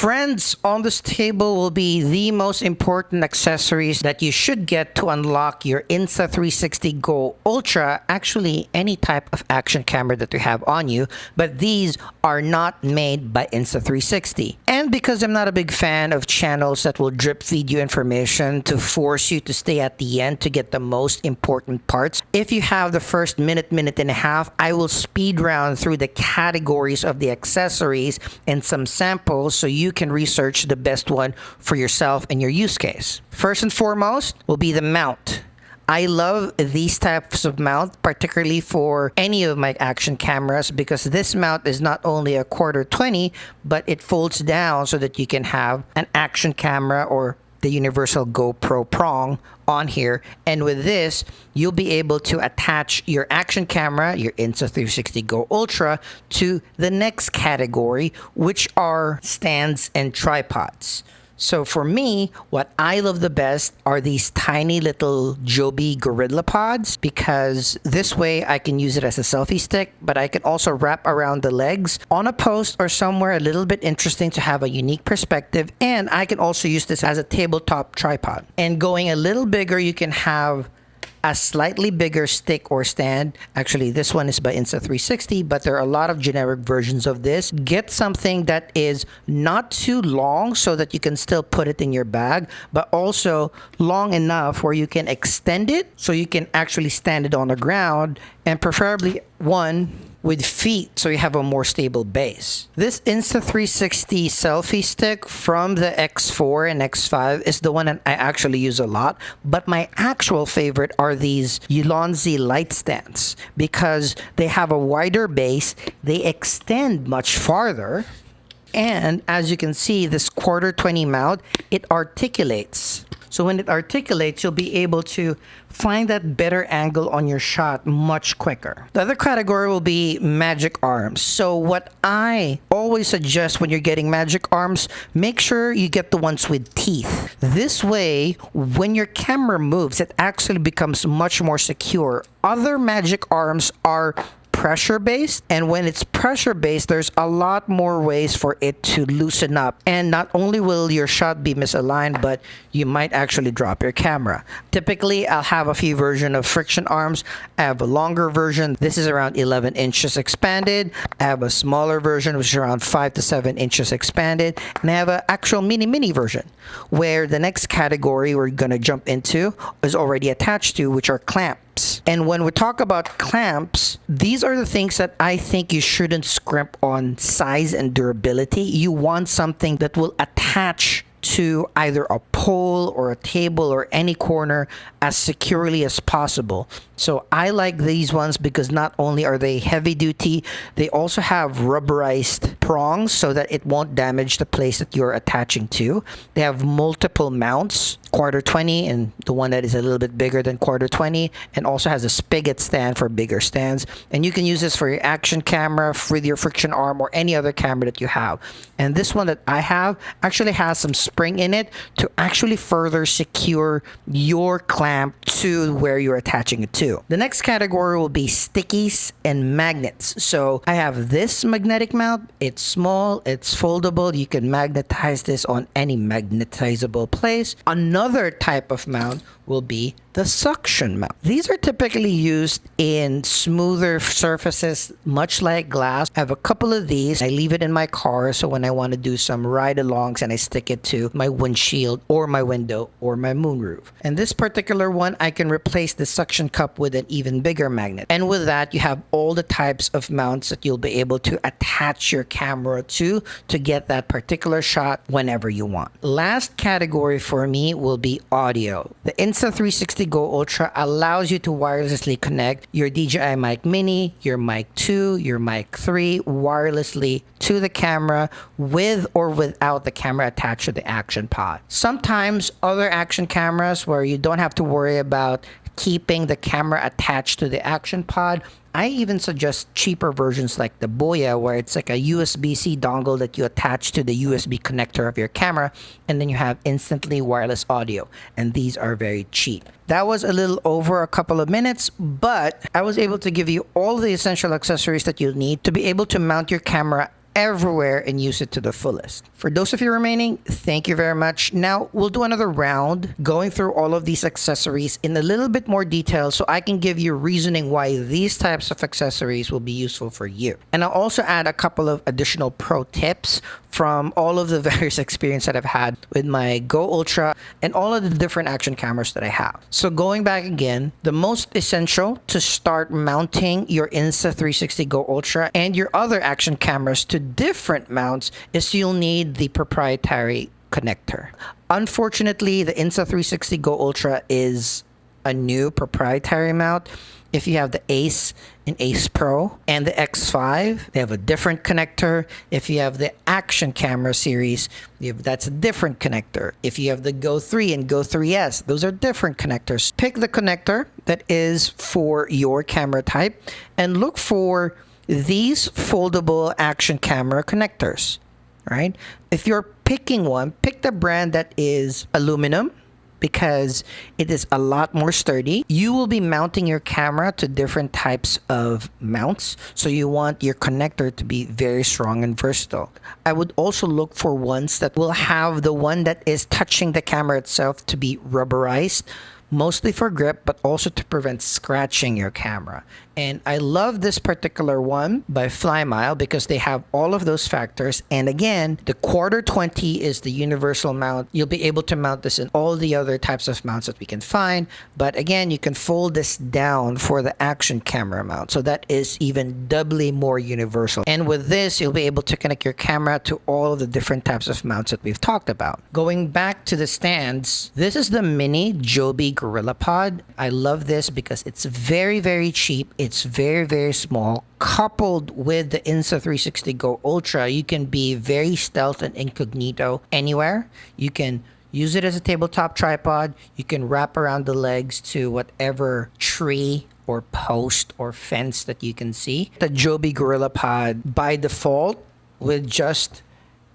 Friends, on this table will be the most important accessories that you should get to unlock your Insta360 GO Ultra, actually any type of action camera that you have on you, but these are not made by Insta360. And because I'm not a big fan of channels that will drip feed you information to force you to stay at the end to get the most important parts, if you have the first minute and a half, I will speed round through the categories of the accessories and some samples so you can research the best one for yourself and your use case. First and foremost will be the mount. I love these types of mount, particularly for any of my action cameras, because this mount is not only a 1/4-20, but it folds down so that you can have an action camera or the universal GoPro prong on here. And with this, you'll be able to attach your action camera, your Insta360 GO Ultra, to the next category, which are stands and tripods. So for me, what I love the best are these tiny little Joby Gorilla Pods, because this way I can use it as a selfie stick, but I can also wrap around the legs on a post or somewhere a little bit interesting to have a unique perspective. And I can also use this as a tabletop tripod. And going a little bigger, you can have a slightly bigger stick or stand. Actually, this one is by Insta360, but there are a lot of generic versions of this. Get something that is not too long so that you can still put it in your bag, but also long enough where you can extend it so you can actually stand it on the ground, and preferably one with feet so you have a more stable base. This Insta360 selfie stick from the X4 and X5 is the one that I actually use a lot, but my actual favorite are these Ulanzi light stands because they have a wider base, they extend much farther, and as you can see, this 1/4-20 mount, it articulates. So when it articulates, you'll be able to find that better angle on your shot much quicker. The other category will be magic arms. So what I always suggest when you're getting magic arms, make sure you get the ones with teeth. This way, when your camera moves, it actually becomes much more secure. Other magic arms are pressure based, and when it's pressure based, there's a lot more ways for it to loosen up, and not only will your shot be misaligned, but you might actually drop your camera. Typically, I'll have a few versions of friction arms. I have a longer version. This is around 11 inches expanded. I have a smaller version which is around 5 to 7 inches expanded, and I have an actual mini version where the next category we're going to jump into is already attached to, which are clamps. And when we talk about clamps, these are the things that I think you shouldn't scrimp on size and durability. You want something that will attach to either a pole or a table or any corner as securely as possible. So I like these ones because not only are they heavy duty, they also have rubberized prongs so that it won't damage the place that you're attaching to. They have multiple mounts, 1/4-20 and the one that is a little bit bigger than 1/4-20, and also has a spigot stand for bigger stands. And you can use this for your action camera, with your friction arm, or any other camera that you have. And this one that I have actually has some spring in it to actually further secure your clamp to where you're attaching it to. The next category will be stickies and magnets. So I have this magnetic mount. It's small, it's foldable. You can magnetize this on any magnetizable place. Another type of mount will be the suction mount. These are typically used in smoother surfaces, much like glass. I have a couple of these. I leave it in my car, so when I want to do some ride-alongs and I stick it to my windshield or my window or my moonroof. And this particular one, I can replace the suction cup with an even bigger magnet. And with that, you have all the types of mounts that you'll be able to attach your camera to get that particular shot whenever you want. Last category for me will be audio. The Insta360 GO Ultra allows you to wirelessly connect your DJI Mic Mini, your Mic 2, your Mic 3 wirelessly to the camera with or without the camera attached to the action pod. Sometimes other action cameras where you don't have to worry about keeping the camera attached to the action pod, I even suggest cheaper versions like the Boya, where it's like a USB-C dongle that you attach to the USB connector of your camera, and then you have instantly wireless audio, and these are very cheap. That was a little over a couple of minutes, but I was able to give you all the essential accessories that you'll need to be able to mount your camera everywhere and use it to the fullest. For those of you remaining, thank you very much. Now we'll do another round going through all of these accessories in a little bit more detail so I can give you reasoning why these types of accessories will be useful for you. And I'll also add a couple of additional pro tips from all of the various experience that I've had with my Go Ultra and all of the different action cameras that I have. So going back again, the most essential to start mounting your Insta360 Go Ultra and your other action cameras to different mounts is you'll need the proprietary connector. Unfortunately, the Insta360 Go Ultra is a new proprietary mount. If you have the Ace and Ace Pro and the X5, they have a different connector. If you have the action camera series, that's a different connector. If you have the Go 3 and Go 3S, those are different connectors. Pick the connector that is for your camera type and look for these foldable action camera connectors, right? If you're picking one, pick the brand that is aluminum, because it is a lot more sturdy. You will be mounting your camera to different types of mounts, so you want your connector to be very strong and versatile. I would also look for ones that will have the one that is touching the camera itself to be rubberized, mostly for grip, but also to prevent scratching your camera. And I love this particular one by Flymile because they have all of those factors. And again, the quarter 20 is the universal mount. You'll be able to mount this in all the other types of mounts that we can find. But again, you can fold this down for the action camera mount. So that is even doubly more universal. And with this, you'll be able to connect your camera to all of the different types of mounts that we've talked about. Going back to the stands, this is the mini Joby Gorilla Pod. I love this because it's very, very cheap. It's very, very small. Coupled with the Insta360 Go Ultra, you can be very stealth and incognito anywhere. You can use it as a tabletop tripod. You can wrap around the legs to whatever tree or post or fence that you can see. The Joby Gorilla Pod, by default, with just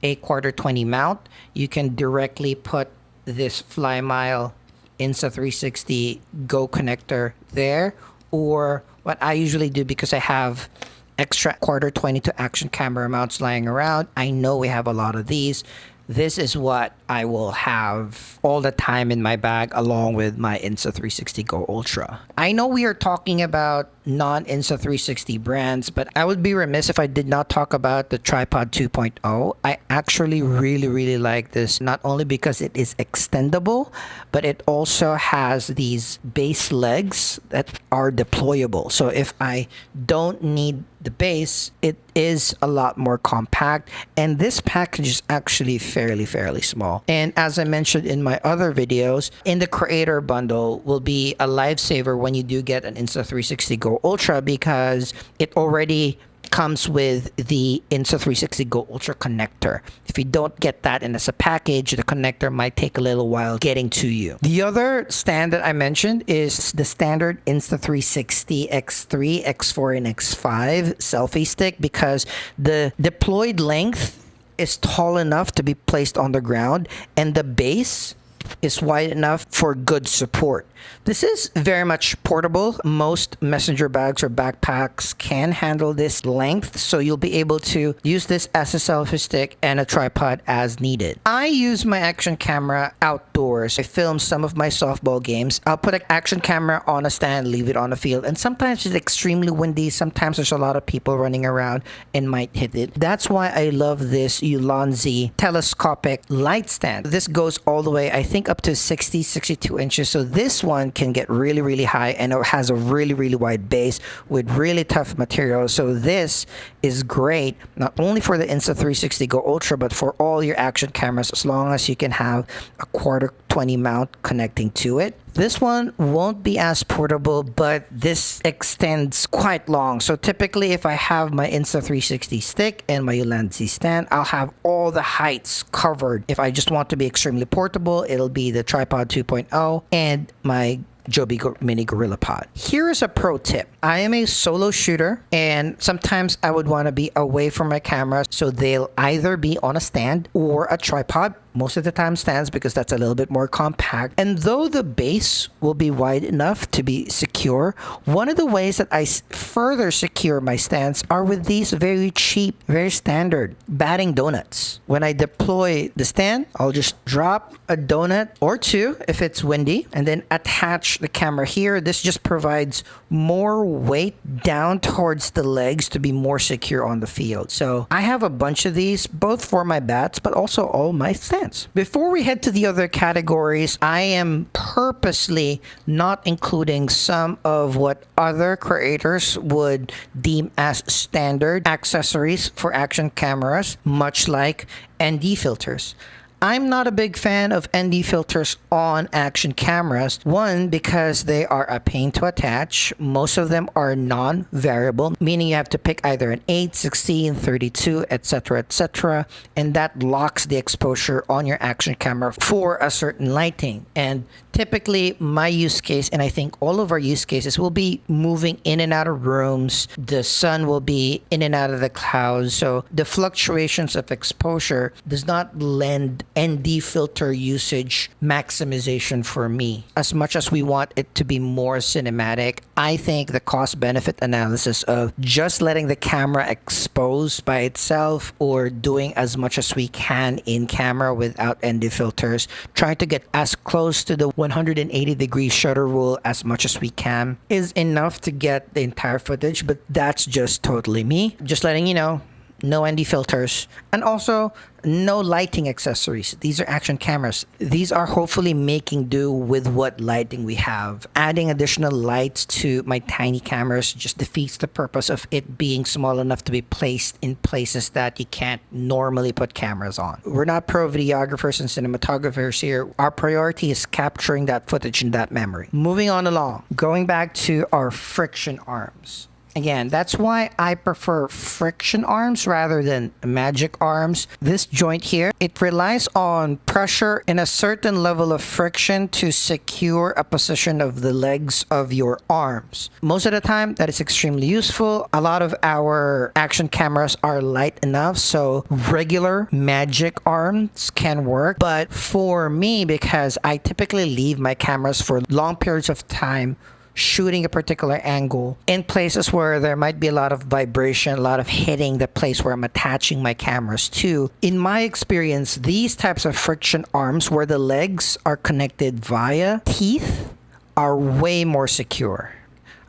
a quarter 20 mount, you can directly put this Flymile Insta360 Go connector there, or what I usually do, because I have extra quarter 22 action camera mounts lying around, I know we have a lot of these. This is what I will have all the time in my bag along with my Insta360 Go Ultra. I know we are talking about non-Insta360 brands, but I would be remiss if I did not talk about the Tripod 2.0. I actually really like this, not only because it is extendable, but it also has these base legs that are deployable. So if I don't need the base, it is a lot more compact, and this package is actually fairly small. And as I mentioned in my other videos, in the creator bundle will be a lifesaver when you do get an Insta360 Go Ultra, because it already comes with the Insta360 Go Ultra connector. If you don't get that in as a package, the connector might take a little while getting to you. The other stand that I mentioned is the standard Insta360 X3, X4, and X5 selfie stick, because the deployed length is tall enough to be placed on the ground, and the base is wide enough for good support. This is very much portable. Most messenger bags or backpacks can handle this length, so you'll be able to use this as a selfie stick and a tripod as needed. I use my action camera outdoors. I film some of my softball games. I'll put an action camera on a stand, leave it on the field, and sometimes it's extremely windy. Sometimes there's a lot of people running around and might hit it. That's why I love this Ulanzi telescopic light stand. This goes all the way, I think, up to 62 inches. So this one can get really high, and it has a really wide base with really tough material. So this is great not only for the Insta360 Go Ultra, but for all your action cameras, as long as you can have a quarter 20 mount connecting to it. This one won't be as portable, but this extends quite long. So typically, if I have my Insta360 stick and my Ulanzi stand, I'll have all the heights covered. If I just want to be extremely portable, it'll be the Tripod 2.0 and my Joby Mini Gorilla Pod. Here is a pro tip. I am a solo shooter, and sometimes I would want to be away from my camera, so they'll either be on a stand or a tripod. Most of the time stands, because that's a little bit more compact. And though the base will be wide enough to be secure secure. One of the ways that I further secure my stands are with these very cheap, very standard batting donuts. When I deploy the stand, I'll just drop a donut or two if it's windy and then attach the camera here. This just provides more weight down towards the legs to be more secure on the field. So I have a bunch of these, both for my bats, but also all my stands. Before we head to the other categories, I am purposely not including some of what other creators would deem as standard accessories for action cameras, much like ND filters. I'm not a big fan of ND filters on action cameras. One, because they are a pain to attach. Most of them are non-variable, meaning you have to pick either an 8, 16, 32, etc., and that locks the exposure on your action camera for a certain lighting. And typically, my use case, and I think all of our use cases, will be moving in and out of rooms. The sun will be in and out of the clouds. So the fluctuations of exposure does not lend ND filter usage maximization for me. As much as we want it to be more cinematic, I think the cost-benefit analysis of just letting the camera expose by itself or doing as much as we can in camera without ND filters, trying to get as close to the 180-degree shutter rule as much as we can is enough to get the entire footage, but that's just totally me. Just letting you know, no ND filters, and also no lighting accessories. These are action cameras. These are hopefully making do with what lighting we have. Adding additional lights to my tiny cameras just defeats the purpose of it being small enough to be placed in places that you can't normally put cameras on. We're not pro videographers and cinematographers here. Our priority is capturing that footage in that memory. Moving on along, going back to our friction arms. Again, that's why I prefer friction arms rather than magic arms. This joint here, it relies on pressure and a certain level of friction to secure a position of the legs of your arms. Most of the time, that is extremely useful. A lot of our action cameras are light enough, so regular magic arms can work. But for me, because I typically leave my cameras for long periods of time shooting a particular angle in places where there might be a lot of vibration, a lot of hitting the place where I'm attaching my cameras to. In my experience, these types of friction arms where the legs are connected via teeth are way more secure.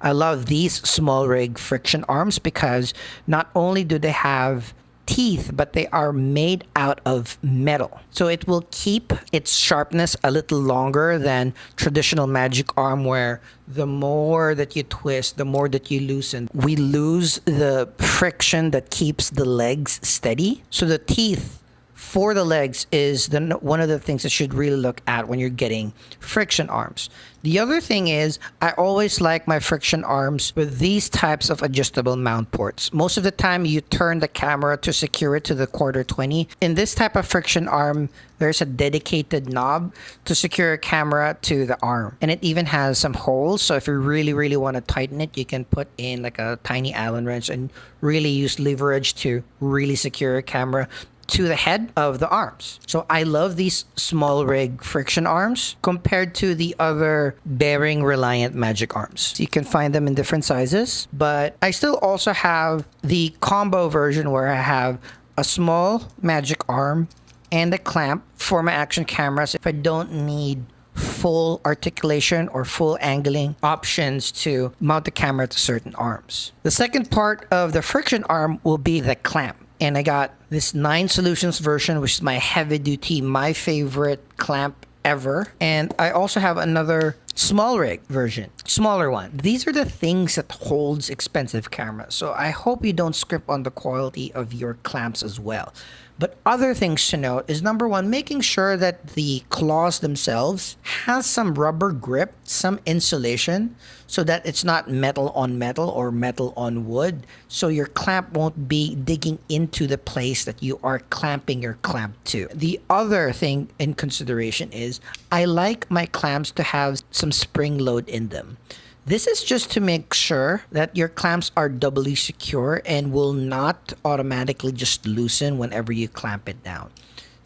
I love these small rig friction arms because not only do they have teeth, but they are made out of metal. So it will keep its sharpness a little longer than traditional magic arm, where the more that you twist, the more that you loosen, we lose the friction that keeps the legs steady. So the teeth for the legs is one of the things that you should really look at when you're getting friction arms. The other thing is, I always like my friction arms with these types of adjustable mount ports. Most of the time, you turn the camera to secure it to the 1/4-20. In this type of friction arm, there's a dedicated knob to secure a camera to the arm. And it even has some holes. So if you really, really want to tighten it, you can put in like a tiny Allen wrench and really use leverage to really secure a camera to the head of the arms. So I love these small rig friction arms compared to the other bearing reliant magic arms. So you can find them in different sizes, but I still also have the combo version where I have a small magic arm and a clamp for my action cameras if I don't need full articulation or full angling options to mount the camera to certain arms. The second part of the friction arm will be the clamp. And I got this 9 Solutions version, which is my heavy duty, my favorite clamp ever. And I also have another small rig version, smaller one. These are the things that holds expensive cameras. So I hope you don't scrimp on the quality of your clamps as well. But other things to note is, number one, making sure that the claws themselves has some rubber grip, some insulation, so that it's not metal on metal or metal on wood. So your clamp won't be digging into the place that you are clamping your clamp to. The other thing in consideration is, I like my clamps to have some spring load in them. This is just to make sure that your clamps are doubly secure and will not automatically just loosen whenever you clamp it down.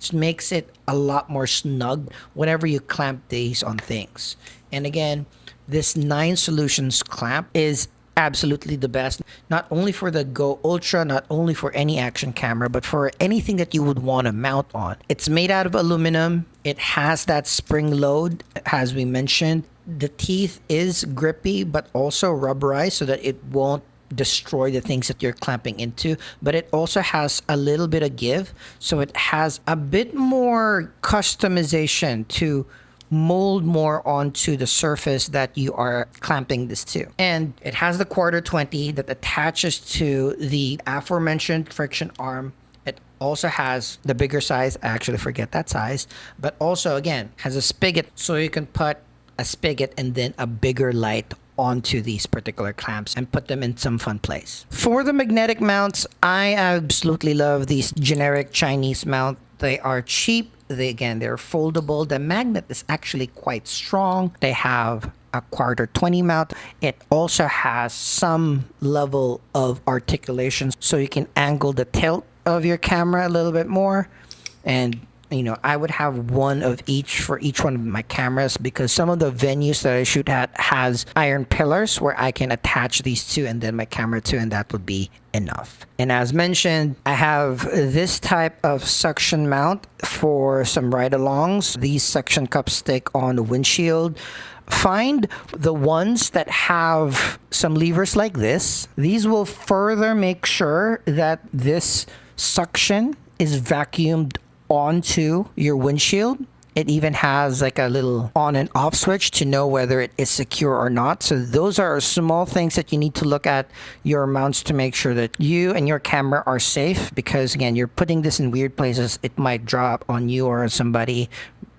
It makes it a lot more snug whenever you clamp these on things. And again, this 9 solutions clamp is absolutely the best, not only for the Go Ultra, not only for any action camera, but for anything that you would want to mount on. It's made out of aluminum. It has that spring load, as we mentioned. The teeth is grippy, but also rubberized so that it won't destroy the things that you're clamping into, but it also has a little bit of give, so it has a bit more customization to mold more onto the surface that you are clamping this to. And it has the quarter 20 that attaches to the aforementioned friction arm. It also has the bigger size, I actually forget that size, but also again has a spigot, so you can put a spigot and then a bigger light onto these particular clamps and put them in some fun place. For the magnetic mounts, I absolutely love these generic Chinese mount. They are cheap. They're foldable. The magnet is actually quite strong. They have a quarter 20 mount. It also has some level of articulation, so you can angle the tilt of your camera a little bit more. And I would have one of each for each one of my cameras, because some of the venues that I shoot at has iron pillars where I can attach these two and then my camera too, and that would be enough. And as mentioned, I have this type of suction mount for some ride-alongs. These suction cups stick on the windshield. Find the ones that have some levers like this. These will further make sure that this suction is vacuumed onto your windshield. It even has like a little on and off switch to know whether it is secure or not. So those are small things that you need to look at your mounts to make sure that you and your camera are safe, because again, you're putting this in weird places. It might drop on you or somebody,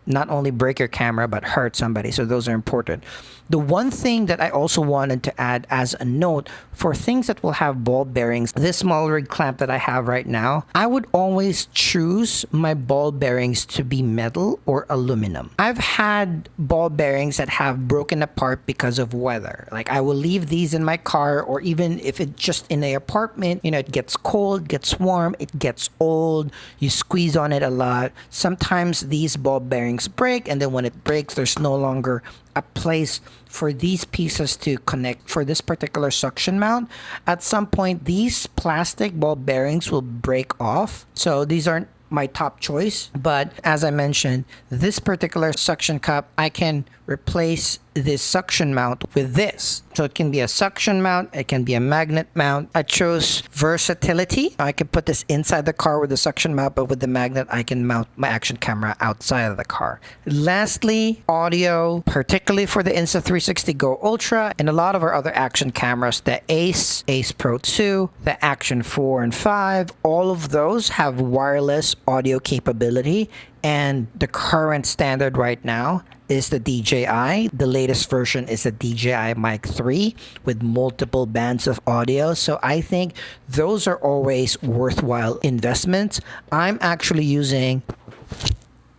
not only break your camera but hurt somebody. So those are important. The one thing that I also wanted to add as a note for things that will have ball bearings, this small rig clamp that I have right now, I would always choose my ball bearings to be metal or aluminum. I've had ball bearings that have broken apart because of weather. Like I will leave these in my car, or even if it's just in the apartment, it gets cold, gets warm, it gets old, you squeeze on it a lot. Sometimes these ball bearings break, and then when it breaks, there's no longer a place for these pieces to connect for this particular suction mount. At some point, these plastic ball bearings will break off. So these aren't my top choice, but as I mentioned, this particular suction cup, I can replace this suction mount with this. So it can be a suction mount, it can be a magnet mount. I chose versatility. I can put this inside the car with the suction mount, but with the magnet, I can mount my action camera outside of the car. Lastly, audio, particularly for the Insta360 GO Ultra and a lot of our other action cameras, the Ace Pro 2, the Action 4 and 5, all of those have wireless audio capability. And the current standard right now is the DJI. The latest version is the DJI Mic 3 with multiple bands of audio. So I think those are always worthwhile investments. I'm actually using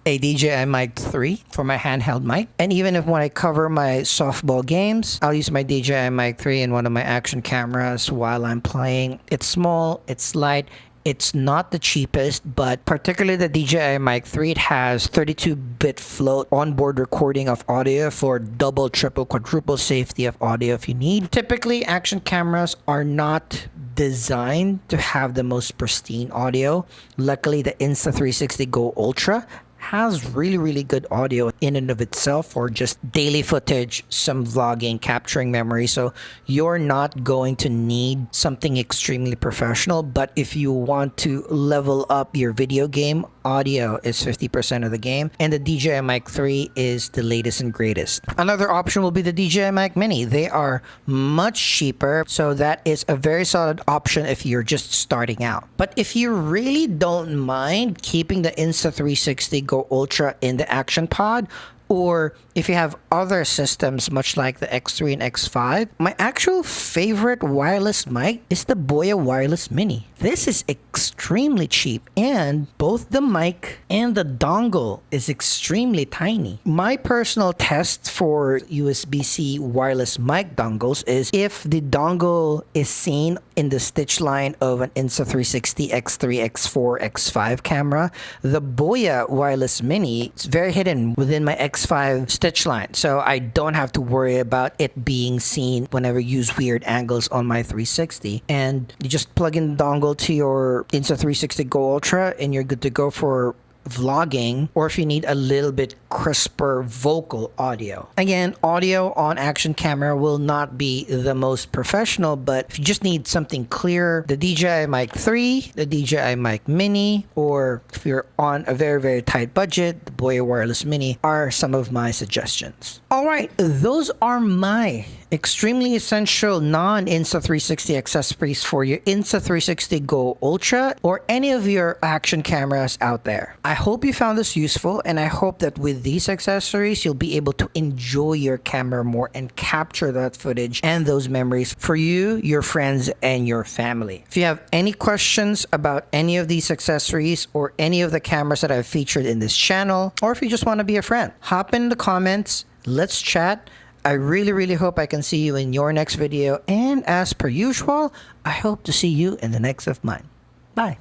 a DJI Mic 3 for my handheld mic. And even if when I cover my softball games, I'll use my DJI Mic 3 in one of my action cameras while I'm playing. It's small, it's light. It's not the cheapest, but particularly the DJI Mic 3, it has 32-bit float onboard recording of audio for double, triple, quadruple safety of audio if you need. Typically, action cameras are not designed to have the most pristine audio. Luckily, the Insta360 GO Ultra has really good audio in and of itself for just daily footage, some vlogging, capturing memory. So you're not going to need something extremely professional, but if you want to level up your video game, audio is 50% of the game, and the DJI Mic 3 is the latest and greatest. Another option will be the DJI Mic Mini. They are much cheaper, so that is a very solid option if you're just starting out. But if you really don't mind keeping the Insta360 GO Ultra in the action pod, or if you have other systems much like the X3 and X5, my actual favorite wireless mic is the Boya Wireless Mini. This is extremely cheap, and both the mic and the dongle is extremely tiny. My personal test for USB-C wireless mic dongles is if the dongle is seen in the stitch line of an Insta360 X3, X4, X5 camera. The Boya Wireless Mini is very hidden within my X5 X5 stitch line, so I don't have to worry about it being seen whenever you use weird angles on my 360. And you just plug in the dongle to your Insta360 GO Ultra and you're good to go for vlogging, or if you need a little bit crisper vocal audio. Again, audio on action camera will not be the most professional, but if you just need something clear, the DJI Mic 3, the DJI Mic Mini, or if you're on a very tight budget, the Boya Wireless Mini are some of my suggestions. Alright, those are my extremely essential non-Insta360 accessories for your Insta360 GO Ultra or any of your action cameras out there. I hope you found this useful, and I hope that with these accessories, you'll be able to enjoy your camera more and capture that footage and those memories for you, your friends, and your family. If you have any questions about any of these accessories or any of the cameras that I've featured in this channel, or if you just want to be a friend, hop in the comments, let's chat. I really hope I can see you in your next video, and as per usual, I hope to see you in the next of mine. Bye.